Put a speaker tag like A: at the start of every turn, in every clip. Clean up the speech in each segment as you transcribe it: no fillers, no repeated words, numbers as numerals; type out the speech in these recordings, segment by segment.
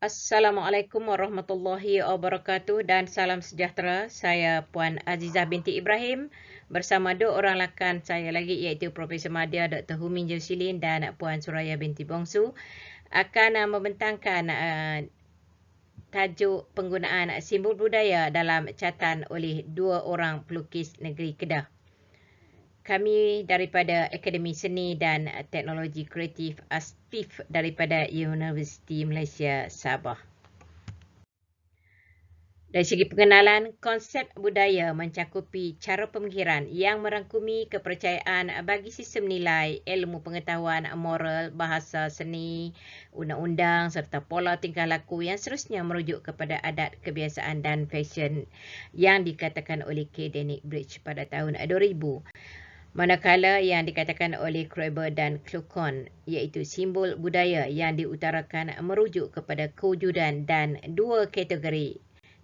A: Assalamualaikum warahmatullahi wabarakatuh dan salam sejahtera. Saya Puan Azizah binti Ibrahim bersama dua orang rakan saya lagi iaitu Profesor Madya Dr. Humin Josilin dan Puan Suraya binti Bongsu akan membentangkan tajuk penggunaan simbol budaya dalam catatan oleh dua orang pelukis negeri Kedah. Kami daripada Akademi Seni dan Teknologi Kreatif ASTIF daripada Universiti Malaysia Sabah. Dari segi pengenalan, konsep budaya mencakupi cara pemikiran yang merangkumi kepercayaan bagi sistem nilai, ilmu pengetahuan moral, bahasa, seni, undang-undang serta pola tingkah laku yang seterusnya merujuk kepada adat, kebiasaan dan fashion yang dikatakan oleh K. Daniel Bridge pada tahun 2000. Manakala yang dikatakan oleh Kroeber dan Kluckhohn iaitu simbol budaya yang diutarakan merujuk kepada kewujudan dan dua kategori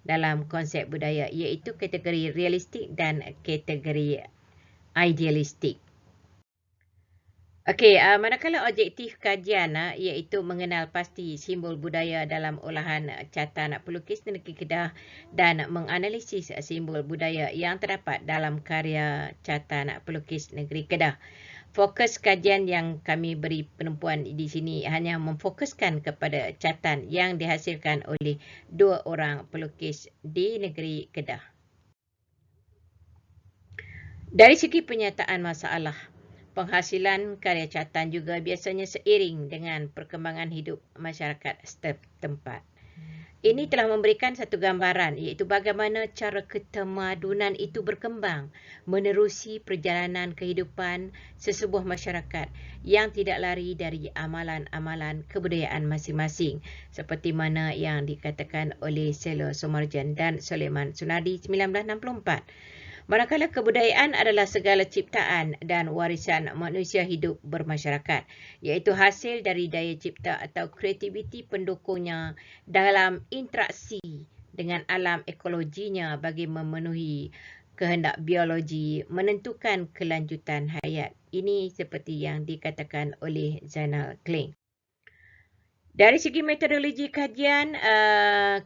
A: dalam konsep budaya iaitu kategori realistik dan kategori idealistik. Okey, manakala objektif kajian iaitu mengenal pasti simbol budaya dalam olahan catatan pelukis negeri Kedah dan menganalisis simbol budaya yang terdapat dalam karya catatan pelukis negeri Kedah. Fokus kajian yang kami beri penumpuan di sini hanya memfokuskan kepada catatan yang dihasilkan oleh dua orang pelukis di negeri Kedah. Dari segi penyataan masalah, penghasilan karya catatan juga biasanya seiring dengan perkembangan hidup masyarakat setempat. Ini telah memberikan satu gambaran iaitu bagaimana cara ketamadunan itu berkembang menerusi perjalanan kehidupan sesebuah masyarakat yang tidak lari dari amalan-amalan kebudayaan masing-masing seperti mana yang dikatakan oleh Selo Somarjan dan Suleiman Sunardi 1964. Manakala kebudayaan adalah segala ciptaan dan warisan manusia hidup bermasyarakat, iaitu hasil dari daya cipta atau kreativiti pendukungnya dalam interaksi dengan alam ekologinya bagi memenuhi kehendak biologi menentukan kelanjutan hayat. Ini seperti yang dikatakan oleh Zainal Klein. Dari segi metodologi kajian,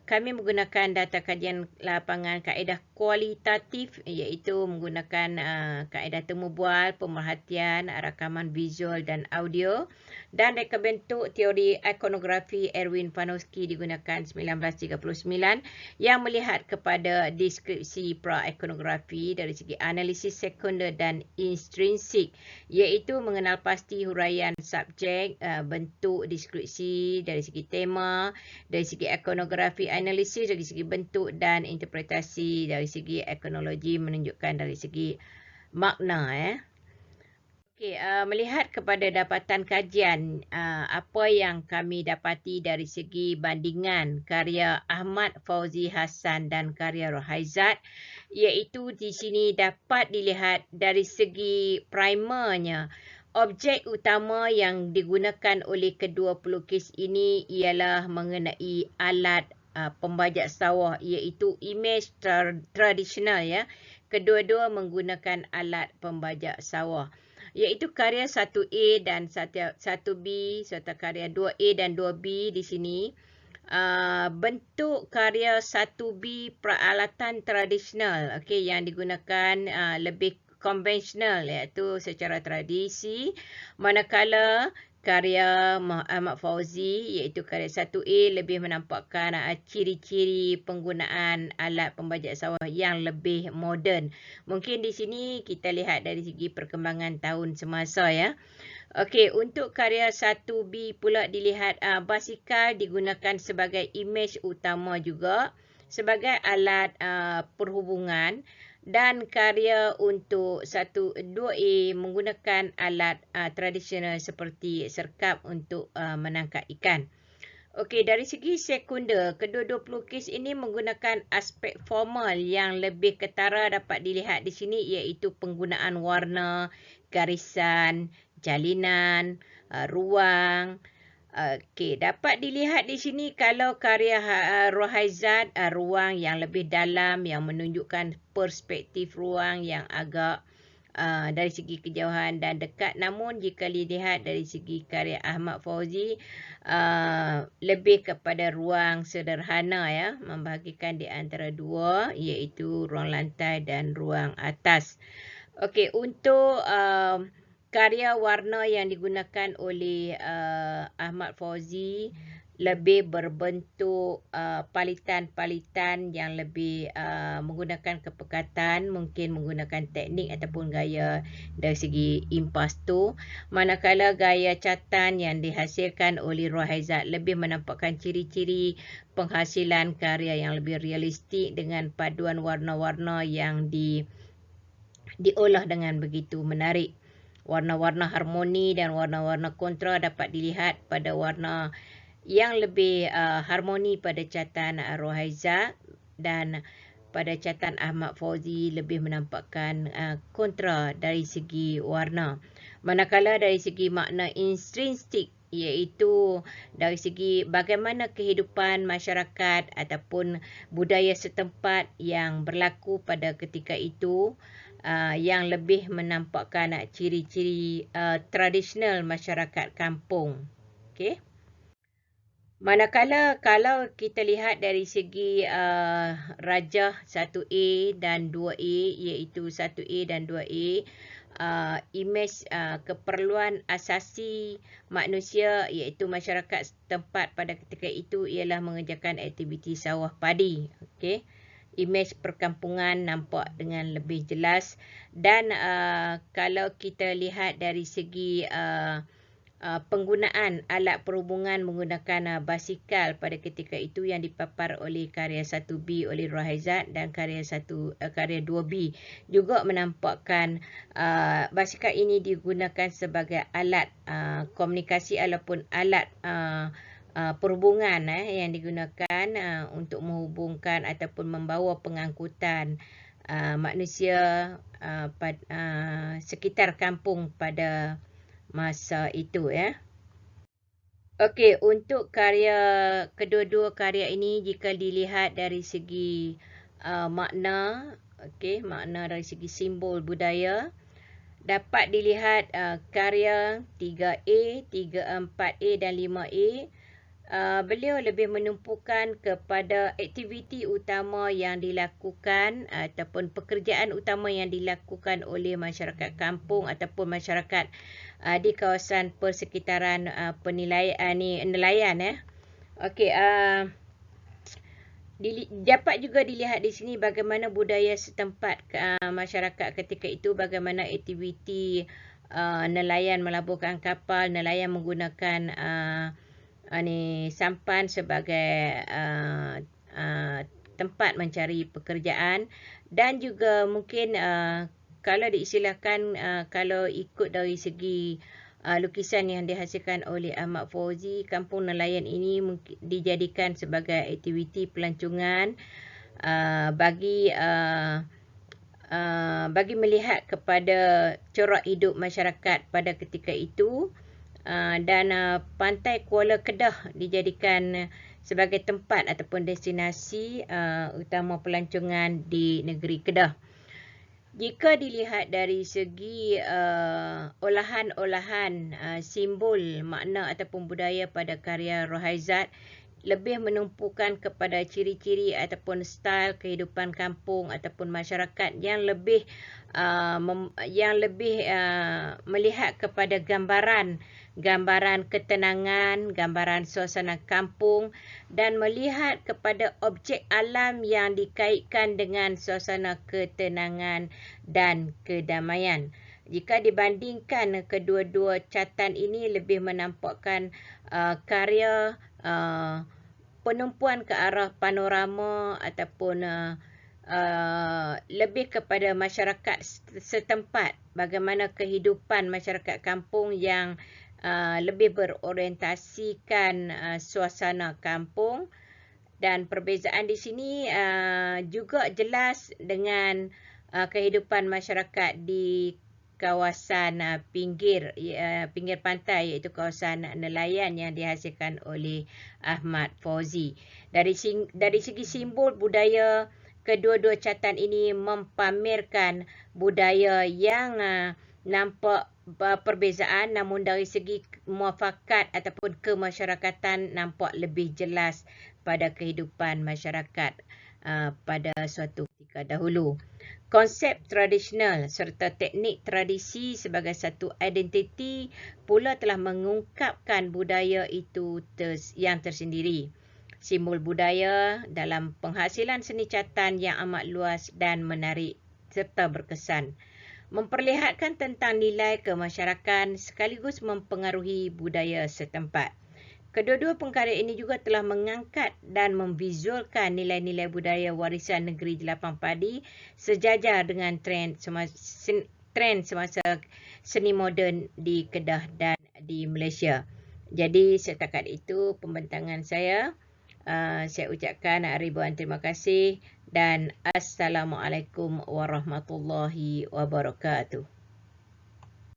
A: kami menggunakan data kajian lapangan kaedah kualitatif iaitu menggunakan kaedah temu bual, pemerhatian, rakaman visual dan audio dan reka bentuk teori ikonografi Erwin Panofsky digunakan 1939 yang melihat kepada deskripsi pra-ikonografi dari segi analisis sekunder dan intrinsik iaitu mengenal pasti huraian subjek, bentuk deskripsi dari segi tema, dari segi ikonografi analisis dari segi bentuk dan interpretasi dari segi ikonologi menunjukkan dari segi makna. Okey, melihat kepada dapatan kajian, apa yang kami dapati dari segi bandingan karya Ahmad Fauzi Hassan dan karya Rohaizat, iaitu di sini dapat dilihat dari segi primernya. Objek utama yang digunakan oleh kedua pelukis ini ialah mengenai alat pembajak sawah iaitu imej tradisional ya. Kedua-dua menggunakan alat pembajak sawah iaitu karya 1A dan 1B serta karya 2A dan 2B di sini. Bentuk karya 1B peralatan tradisional yang digunakan lebih konvensional iaitu secara tradisi, manakala karya Ahmad Fauzi iaitu karya 1A lebih menampakkan ciri-ciri penggunaan alat pembajak sawah yang lebih moden. Mungkin di sini kita lihat dari segi perkembangan tahun semasa ya. Okey, untuk karya 1B pula dilihat basikal digunakan sebagai imej utama juga sebagai alat perhubungan dan karya untuk 2A menggunakan alat tradisional seperti serkap untuk menangkap ikan. Okey, dari segi sekunder, kedua-dua pelukis ini menggunakan aspek formal yang lebih ketara dapat dilihat di sini iaitu penggunaan warna, garisan, jalinan, ruang. Okey, dapat dilihat di sini kalau karya Rohaizat ruang yang lebih dalam yang menunjukkan perspektif ruang yang agak dari segi kejauhan dan dekat. Namun jika dilihat dari segi karya Ahmad Fauzi, lebih kepada ruang sederhana ya, membahagikan di antara dua, iaitu ruang lantai dan ruang atas. Okey, untuk karya warna yang digunakan oleh Ahmad Fauzi lebih berbentuk palitan-palitan yang lebih menggunakan kepekatan, mungkin menggunakan teknik ataupun gaya dari segi impasto, manakala gaya catan yang dihasilkan oleh Rohaizat lebih menampakkan ciri-ciri penghasilan karya yang lebih realistik dengan paduan warna-warna yang diolah dengan begitu menarik. Warna-warna harmoni dan warna-warna kontra dapat dilihat pada warna yang lebih harmoni pada catan Rohaizat, dan pada catan Ahmad Fauzi lebih menampakkan kontra dari segi warna. Manakala dari segi makna intrinsik, iaitu dari segi bagaimana kehidupan masyarakat ataupun budaya setempat yang berlaku pada ketika itu, yang lebih menampakkan ciri-ciri tradisional masyarakat kampung. Okey. Manakala kalau kita lihat dari segi rajah 1A dan 2A, iaitu 1A dan 2A, imej keperluan asasi manusia iaitu masyarakat setempat pada ketika itu ialah mengerjakan aktiviti sawah padi. Okey. Imej perkampungan nampak dengan lebih jelas, dan kalau kita lihat dari segi penggunaan alat perhubungan menggunakan basikal pada ketika itu yang dipapar oleh karya 1B oleh Rohaizat, dan karya 2B juga menampakkan basikal ini digunakan sebagai alat komunikasi ataupun alat perhubungan yang digunakan untuk menghubungkan ataupun membawa pengangkutan manusia sekitar kampung pada masa itu ya. Okey, untuk karya kedua-dua karya ini jika dilihat dari segi makna, okey, makna dari segi simbol budaya, dapat dilihat karya 3A, 3A, 4A dan 5A, beliau lebih menumpukan kepada aktiviti utama yang dilakukan ataupun pekerjaan utama yang dilakukan oleh masyarakat kampung ataupun masyarakat di kawasan persekitaran nelayan ya. Okey, dapat juga dilihat di sini bagaimana budaya setempat masyarakat ketika itu, bagaimana aktiviti nelayan melabuhkan kapal, nelayan menggunakan sampan sebagai tempat mencari pekerjaan, dan juga mungkin kalau diistilahkan kalau ikut dari segi lukisan yang dihasilkan oleh Ahmad Fauzi, kampung nelayan ini dijadikan sebagai aktiviti pelancongan bagi melihat kepada corak hidup masyarakat pada ketika itu, dan pantai Kuala Kedah dijadikan sebagai tempat ataupun destinasi utama pelancongan di negeri Kedah. Jika dilihat dari segi olahan-olahan simbol makna ataupun budaya pada karya Rohaizat, lebih menumpukan kepada ciri-ciri ataupun style kehidupan kampung ataupun masyarakat yang lebih melihat kepada gambaran ketenangan, gambaran suasana kampung, dan melihat kepada objek alam yang dikaitkan dengan suasana ketenangan dan kedamaian. Jika dibandingkan kedua-dua catan ini lebih menampakkan karya penumpuan ke arah panorama ataupun lebih kepada masyarakat setempat, bagaimana kehidupan masyarakat kampung yang lebih berorientasikan suasana kampung, dan perbezaan di sini juga jelas dengan kehidupan masyarakat di kawasan pinggir pantai, iaitu kawasan nelayan yang dihasilkan oleh Ahmad Fauzi. Dari segi simbol budaya, Kedua-dua catatan ini mempamerkan budaya yang nampak perbezaan, namun dari segi muafakat ataupun kemasyarakatan nampak lebih jelas pada kehidupan masyarakat pada suatu ketika dahulu. Konsep tradisional serta teknik tradisi sebagai satu identiti pula telah mengungkapkan budaya itu yang tersendiri. Simbol budaya dalam penghasilan seni catatan yang amat luas dan menarik serta berkesan. Memperlihatkan tentang nilai kemasyarakatan sekaligus mempengaruhi budaya setempat. Kedua-dua pengkarya ini juga telah mengangkat dan memvisualkan nilai-nilai budaya warisan negeri Jelapang Padi sejajar dengan tren semasa seni moden di Kedah dan di Malaysia. Jadi setakat itu pembentangan saya. Saya ucapkan ribuan terima kasih dan Assalamualaikum warahmatullahi wabarakatuh.